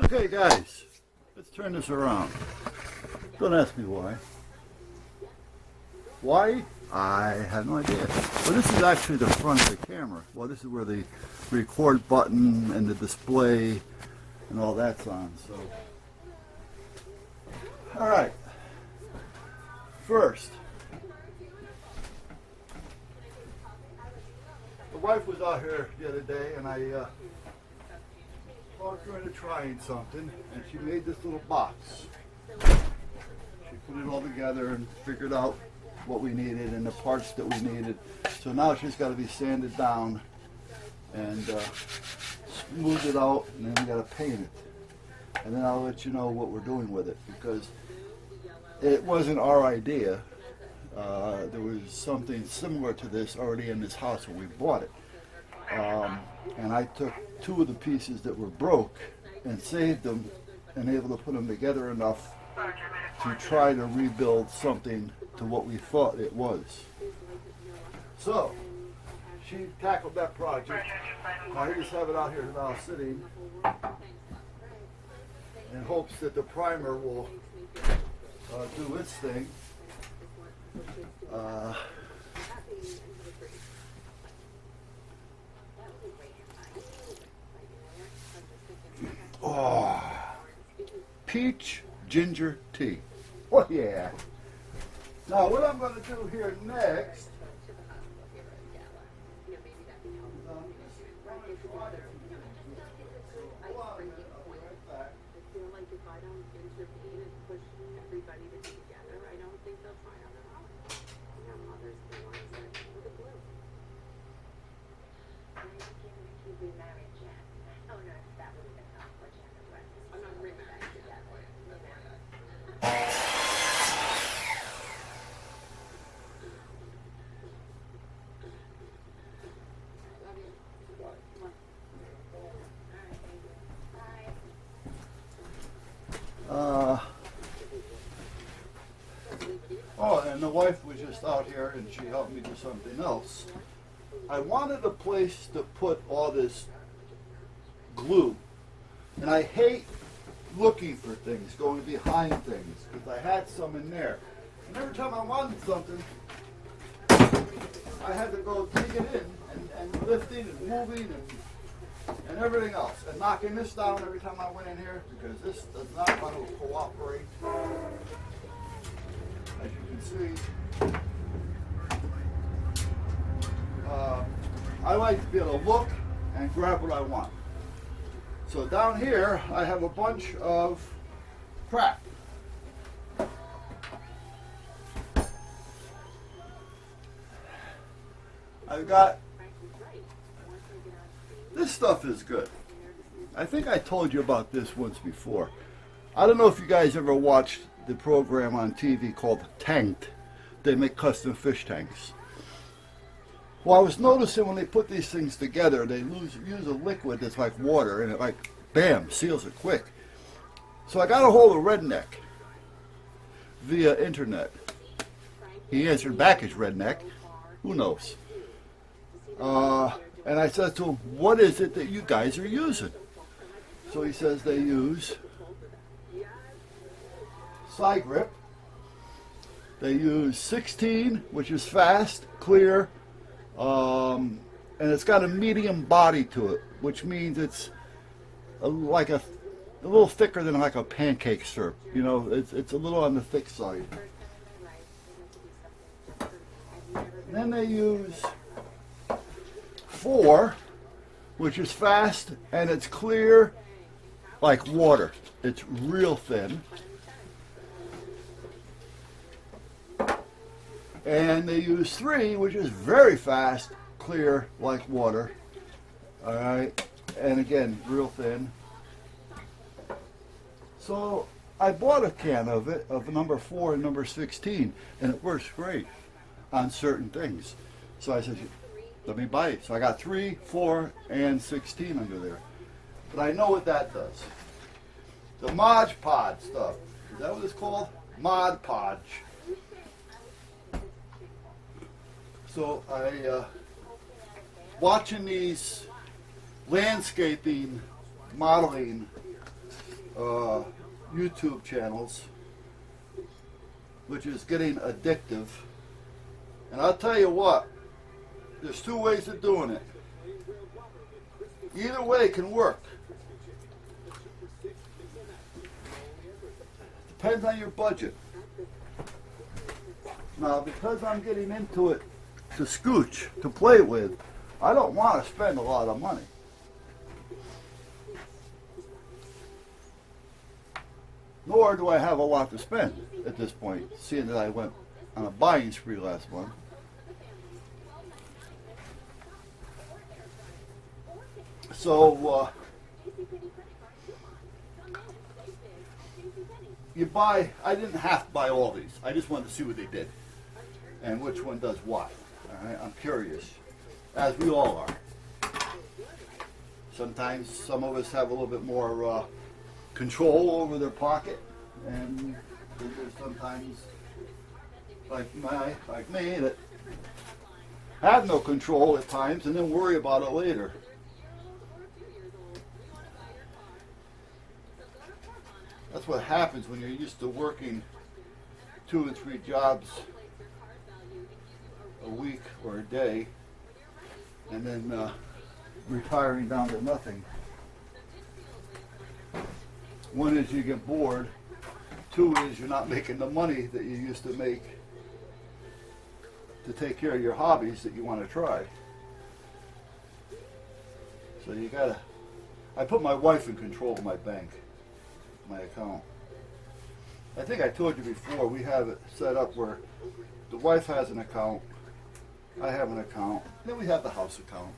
Okay guys, let's turn this around. Don't ask me why. Why? I have no idea. Well, this is actually the front of the camera. Well, this is where the record button and the display and all that's on. So, all right. First, the wife was out here the other day, and I talked her into trying something, and she made this little box. She put it all together and figured out what we needed and the parts that we needed. So now she's got to be sanded down and smooth it out, and then we got to paint it. And then I'll let you know what we're doing with it, because it wasn't our idea. There was something similar to this already in this house when we bought it. And I took two of the pieces that were broke and saved them and able to put them together enough to try to rebuild something to what we thought it was. So, she tackled that project. I just have it out here now sitting in hopes that the primer will do its thing. Oh, peach ginger tea. Oh yeah. Now what I'm going to do here next, oh, and the wife was just out here and she helped me do something else. I wanted a place to put all this glue, and I hate looking for things, going behind things, because I had some in there. And every time I wanted something, I had to go digging in and lifting and moving and everything else, and knocking this down every time I went in here, because this does not want to cooperate. As you can see, I like to be able to look and grab what I want. So down here, I have a bunch of crap. I've got, this stuff is good. I think I told you about this once before. I don't know if you guys ever watched the program on TV called Tanked. They make custom fish tanks. Well, I was noticing when they put these things together, they use a liquid that's like water, and it like, bam, seals it quick. So I got a hold of Redneck via internet. He answered back as Redneck. Who knows? And I said to him, what is it that you guys are using? So he says they use side grip. They use 16, which is fast, clear, and it's got a medium body to it, which means it's like a little thicker than like a pancake syrup. You know, it's a little on the thick side. And then they use 4, which is fast and it's clear like water. It's real thin. And they use 3, which is very fast, clear like water. All right, and again, real thin. So I bought a can of it, of number 4 and number 16, and it works great on certain things. So I said, let me buy it. So I got 3, 4, and 16 under there. But I know what that does. The Mod Podge stuff. Is that what it's called? Mod Podge. So I, watching these landscaping modeling YouTube channels, which is getting addictive. And I'll tell you what, there's two ways of doing it. Either way can work. Depends on your budget. Now, because I'm getting into it to scooch, to play with, I don't want to spend a lot of money. Nor do I have a lot to spend at this point, seeing that I went on a buying spree last month. So, you buy, I didn't have to buy all these. I just wanted to see what they did and which one does what. All right? I'm curious, as we all are. Sometimes some of us have a little bit more control over their pocket, and there's sometimes like me that have no control at times and then worry about it later. That's what happens when you're used to working 2 and 3 jobs a week or a day, and then retiring down to nothing. One is you get bored. 2 is you're not making the money that you used to make to take care of your hobbies that you want to try. So you gotta, I put my wife in control of my bank, my account. I think I told you before, we have it set up where the wife has an account, I have an account, then we have the house account.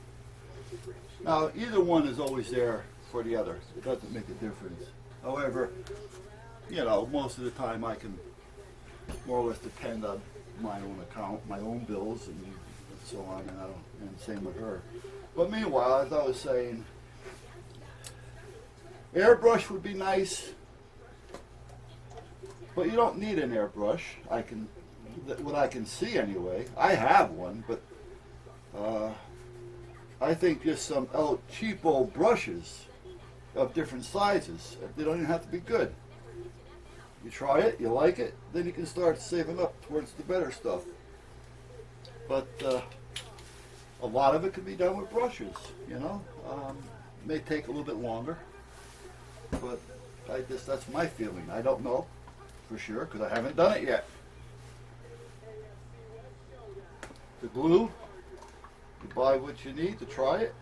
Now, either one is always there for the other. It doesn't make a difference. However, you know, most of the time I can more or less depend on my own account, my own bills, and so on, and same with her. But meanwhile, as I was saying, airbrush would be nice, but you don't need an airbrush. What I can see anyway. I have one, but I think just some cheapo brushes of different sizes. They don't even have to be good. You try it, you like it, then you can start saving up towards the better stuff. But a lot of it can be done with brushes, you know. It may take a little bit longer, but that's my feeling. I don't know for sure because I haven't done it yet. The glue, you buy what you need to try it,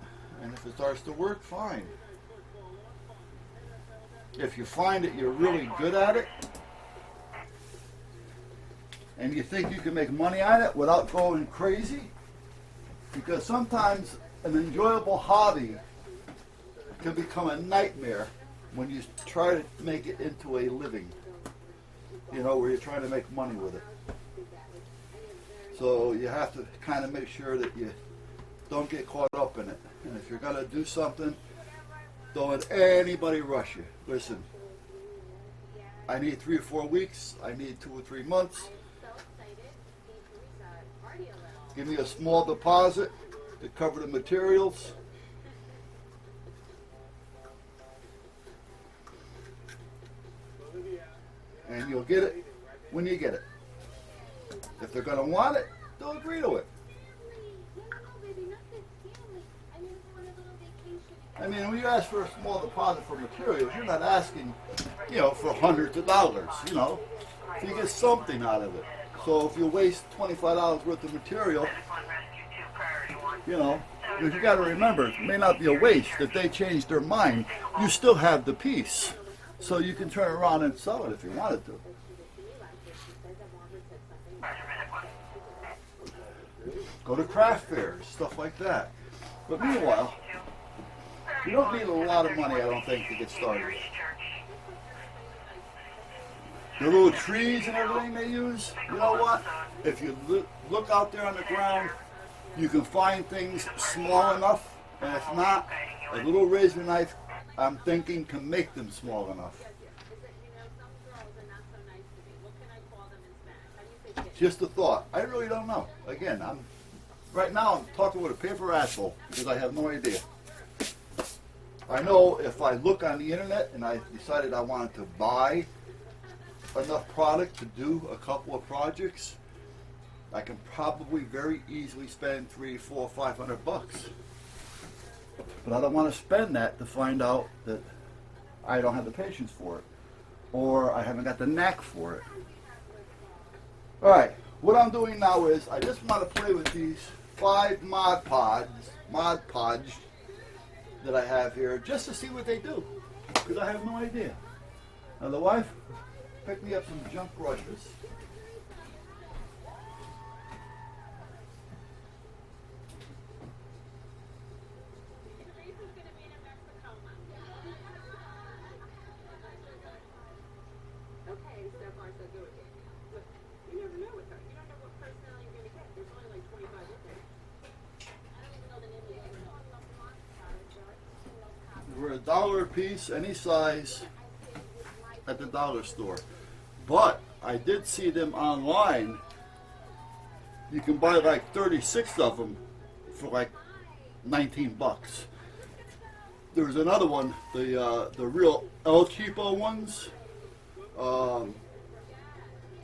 and if it starts to work, fine. If you find that you're really good at it, and you think you can make money on it without going crazy, because sometimes an enjoyable hobby can become a nightmare when you try to make it into a living, you know, where you're trying to make money with it. So you have to kind of make sure that you don't get caught up in it. And if you're going to do something, don't let anybody rush you. Listen, I need 3 or 4 weeks. I need 2 or 3 months. Give me a small deposit to cover the materials. And you'll get it when you get it. If they're going to want it, they'll agree to it. I mean, when you ask for a small deposit for materials, you're not asking, you know, for hundreds of dollars, you know. So you get something out of it. So if you waste $25 worth of material, you know, because you got to remember, it may not be a waste. If they change their mind, you still have the piece. So you can turn around and sell it if you wanted to. Go to craft fairs, stuff like that. But meanwhile, you don't need a lot of money, I don't think, to get started. The little trees and everything they use, you know what? If you look out there on the ground, you can find things small enough, and if not, a little razor knife, I'm thinking, can make them small enough. Just a thought. I really don't know. Again, right now I'm talking with a paper asshole because I have no idea. I know if I look on the internet and I decided I wanted to buy enough product to do a couple of projects, I can probably very easily spend $300, $400, $500. But I don't want to spend that to find out that I don't have the patience for it, or I haven't got the knack for it. All right, what I'm doing now is I just want to play with these 5 Mod Podge that I have here, just to see what they do, because I have no idea. Now the wife picked me up some junk brushes. We're $1 a piece, any size, at the dollar store. But I did see them online. You can buy like 36 of them for like 19 bucks. There's another one, the real El Cheapo ones,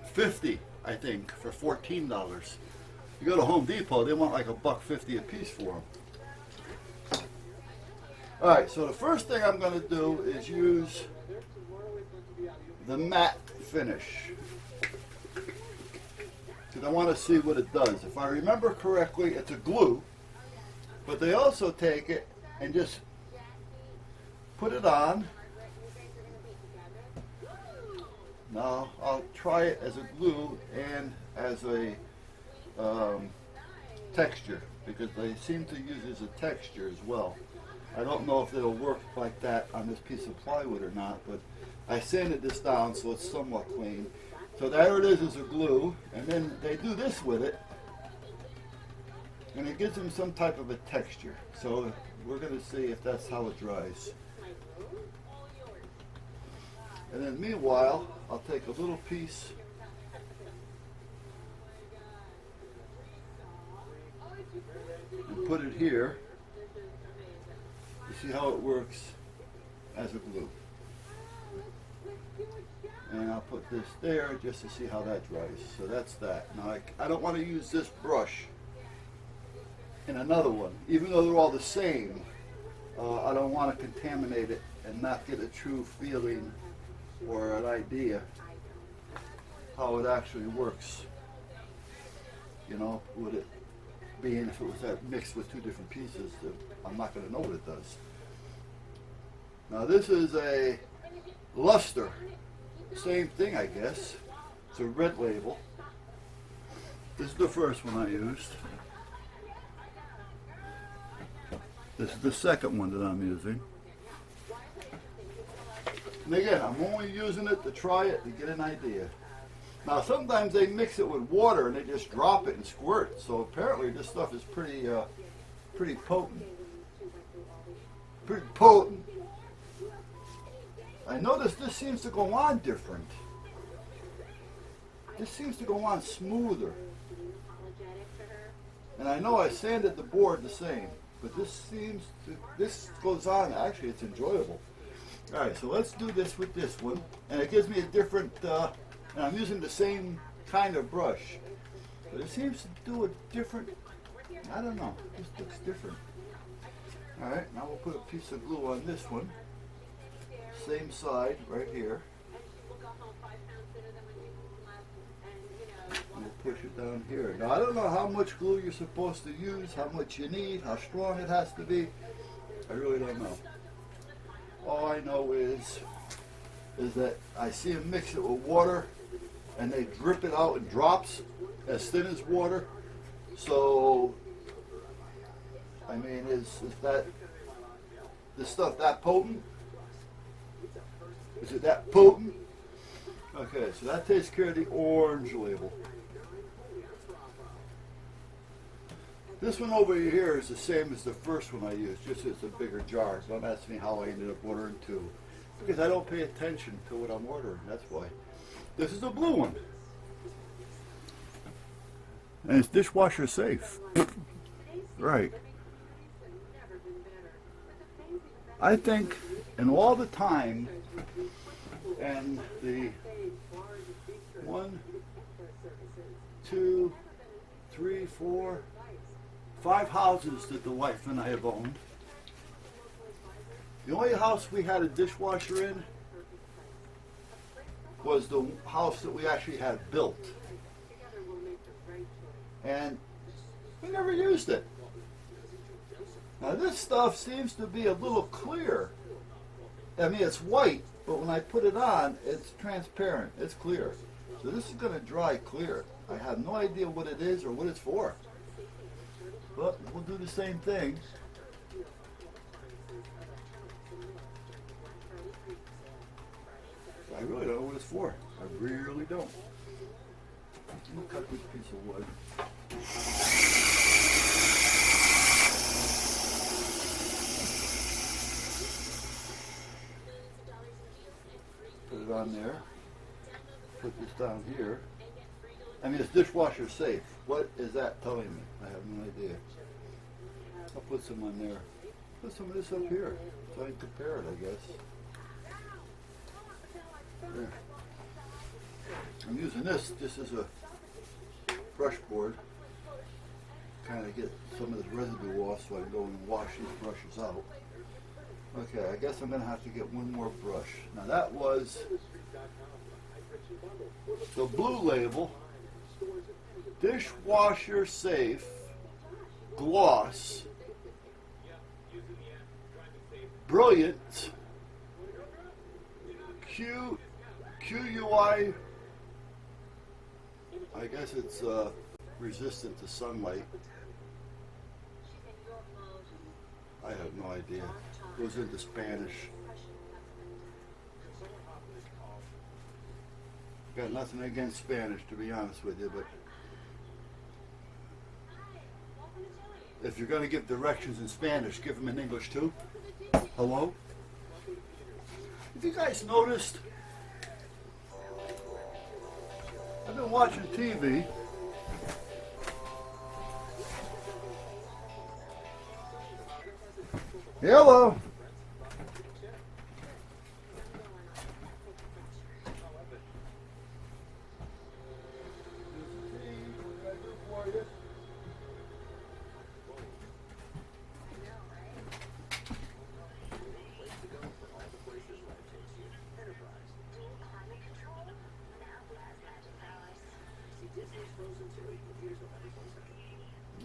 50, I think, for $14. You go to Home Depot, they want like $1.50 a piece for them. All right, so the first thing I'm going to do is use the matte finish, because I want to see what it does. If I remember correctly, it's a glue, but they also take it and just put it on. Now I'll try it as a glue and as a texture, because they seem to use it as a texture as well. I don't know if it'll work like that on this piece of plywood or not, but I sanded this down so it's somewhat clean. So there it is as a glue, and then they do this with it, and it gives them some type of a texture. So we're going to see if that's how it dries. And then meanwhile, I'll take a little piece and put it here. You see how it works as a glue. And I'll put this there just to see how that dries. So that's that. Now I don't want to use this brush in another one. Even though they're all the same, I don't want to contaminate it and not get a true feeling or an idea how it actually works. You know, would it being if it was that mixed with 2 different pieces, I'm not going to know what it does. Now this is a luster, same thing I guess. It's a red label. This is the first one I used. This is the second one that I'm using. And again, I'm only using it to try it to get an idea. Now sometimes they mix it with water and they just drop it and squirt. So apparently this stuff is pretty potent. Pretty potent. I noticed this seems to go on different. This seems to go on smoother. And I know I sanded the board the same, but this goes on, actually it's enjoyable. Alright, so let's do this with this one. And it gives me a different, and I'm using the same kind of brush. But it seems to do a different, I don't know, this looks different. Alright, now we'll put a piece of glue on this one. Same side, right here. And we'll push it down here. Now I don't know how much glue you're supposed to use, how much you need, how strong it has to be. I really don't know. All I know is that I see them mix it with water and they drip it out in drops as thin as water. So, I mean, is this stuff that potent? Is it that potent? Okay, so that takes care of the orange label. This one over here is the same as the first one I used, just it's a bigger jar. So don't ask me how I ended up ordering 2. Because I don't pay attention to what I'm ordering, that's why. This is a blue one. And it's dishwasher safe. Right. I think in all the time and the 1, 2, 3, 4, 5 houses that the wife and I have owned, the only house we had a dishwasher in was the house that we actually had built. And we never used it. Now this stuff seems to be a little clear. I mean, it's white, but when I put it on, it's transparent. It's clear. So this is going to dry clear. I have no idea what it is or what it's for. But we'll do the same thing. I really don't know what it's for. I really don't. We'll cut this piece of wood. Put it on there. Put this down here. I mean, it's dishwasher safe. What is that telling me? I have no idea. I'll put some on there. Put some of this up here so I can compare it, I guess. There. I'm using this just as a brush board. Kind of get some of this residue off so I can go and wash these brushes out. Okay, I guess I'm going to have to get one more brush. Now that was the blue label, dishwasher safe, gloss, brilliant, QUI, I guess it's resistant to sunlight. I have no idea. Goes into Spanish. Got nothing against Spanish, to be honest with you, but if you're going to give directions in Spanish, give them in English too. Hello? Have you guys noticed? I've been watching TV. Hello.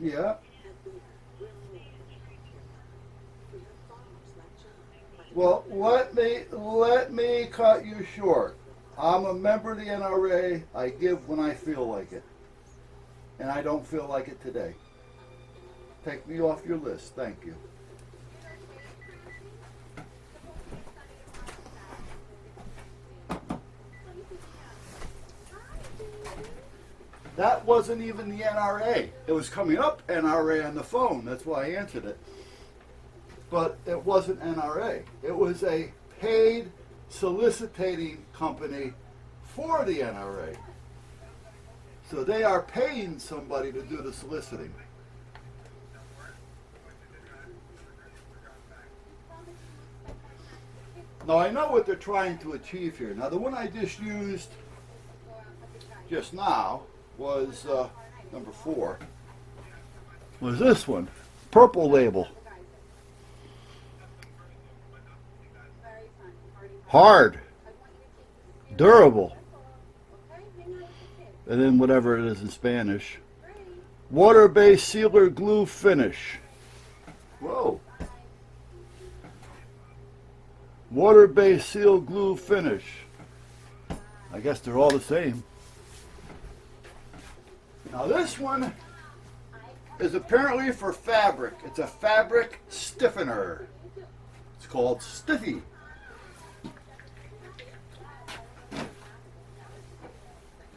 Yeah. Well, let me cut you short. I'm a member of the NRA. I give when I feel like it. And I don't feel like it today. Take me off your list. Thank you. That wasn't even the NRA. It was coming up NRA on the phone. That's why I answered it. But it wasn't NRA. It was a paid soliciting company for the NRA. So they are paying somebody to do the soliciting. Now I know what they're trying to achieve here. Now the one I just used just now was number 4. Was this one. Purple label. Hard, durable, and then whatever it is in Spanish. Water-based sealer glue finish. Whoa. Water-based seal glue finish. I guess they're all the same. Now this one is apparently for fabric. It's a fabric stiffener. It's called Stiffy.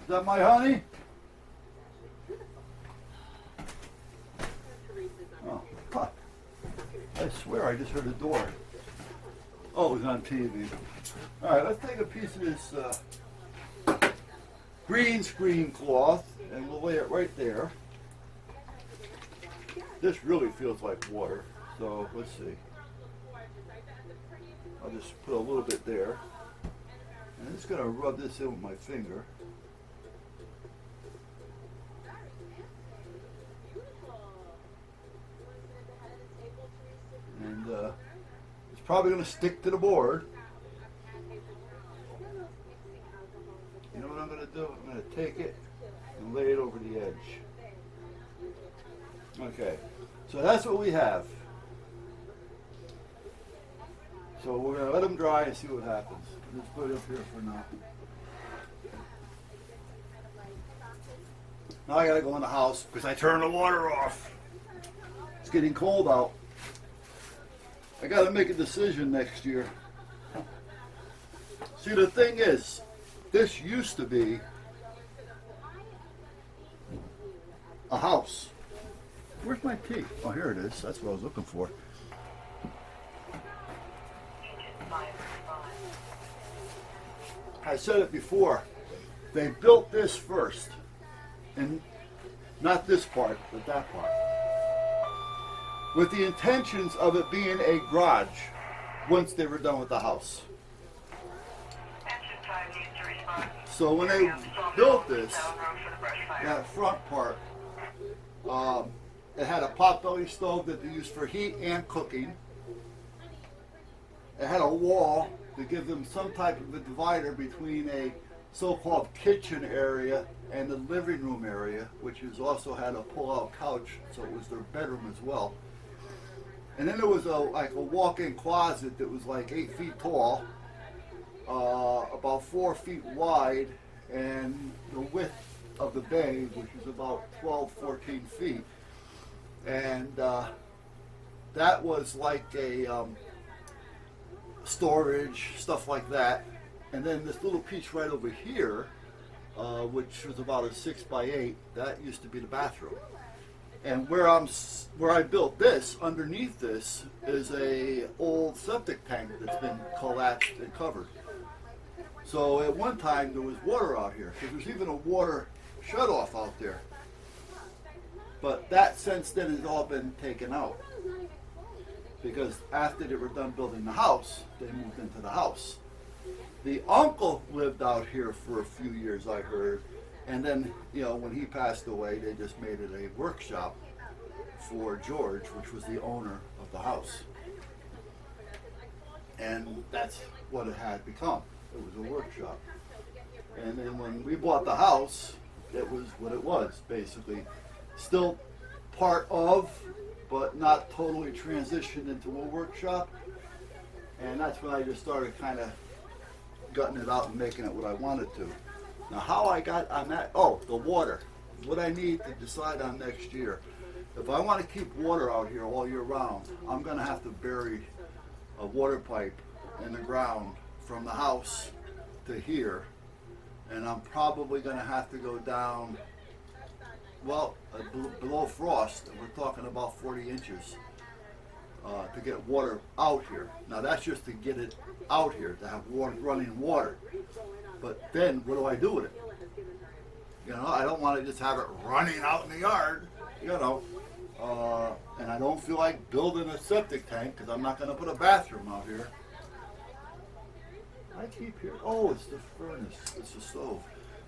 Is that my honey? Oh, huh. I swear I just heard a door. Oh, it was on TV. All right, let's take a piece of this green screen cloth and we'll lay it right there. This really feels like water, so let's see. I'll just put a little bit there. And I'm just going to rub this in with my finger. And it's probably going to stick to the board. You know what I'm going to do? I'm going to take it and lay it over the edge. Okay, so that's what we have. So we're going to let them dry and see what happens. Let's put it up here for now. Now I got to go in the house because I turned the water off. It's getting cold out. I got to make a decision next year. See, the thing is, this used to be a house. Where's my tea? Oh, here it is. That's what I was looking for. I said it before. They built this first. And not this part, but that part. With the intentions of it being a garage once they were done with the house. So when they built this, that front part, it had a potbelly stove that they used for heat and cooking. It had a wall to give them some type of a divider between a so-called kitchen area and the living room area, which has also had a pull-out couch, so it was their bedroom as well. And then there was like a walk-in closet that was like 8 feet tall, about 4 feet wide, and the width of the bay, which is about 12, 14 feet. And that was like a storage, stuff like that. And then this little piece right over here, which was about a 6 by 8, that used to be the bathroom. And where I built this, underneath this, is a old septic tank that's been collapsed and covered. So at one time there was water out here, because there's even a water shut-off out there. But that since then has all been taken out. Because after they were done building the house, they moved into the house. The uncle lived out here for a few years, I heard. And then, you know, when he passed away, they just made it a workshop for George, which was the owner of the house. And that's what it had become. It was a workshop. And then when we bought the house, it was what it was, basically. Still part of, but not totally transitioned into a workshop. And that's when I just started kind of gutting it out and making it what I wanted to. Now how I got on that, oh, the water. What I need to decide on next year. If I want to keep water out here all year round, I'm going to have to bury a water pipe in the ground from the house to here. And I'm probably going to have to go down, well, below frost, and we're talking about 40 inches to get water out here. Now that's just to get it out here, to have water, running water. But then what do I do with it? You know, I don't want to just have it running out in the yard, you know. And I don't feel like building a septic tank because I'm not going to put a bathroom out here. I keep hearing, oh, it's the furnace, it's the stove.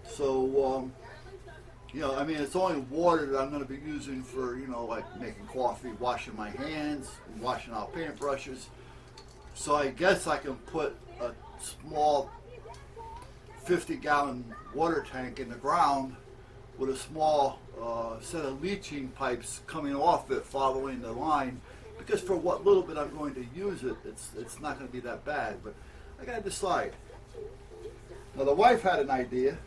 So, you know, I mean, it's only water that I'm going to be using for, you know, like making coffee, washing my hands, washing out paintbrushes. So I guess I can put a small 50-gallon water tank in the ground with a small set of leaching pipes coming off it, following the line. Because for what little bit I'm going to use it, it's not going to be that bad. But I got to decide. Now the wife had an idea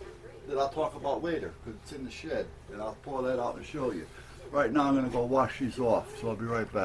that I'll talk about later because it's in the shed, and I'll pull that out and show you. Right now I'm going to go wash these off, so I'll be right back.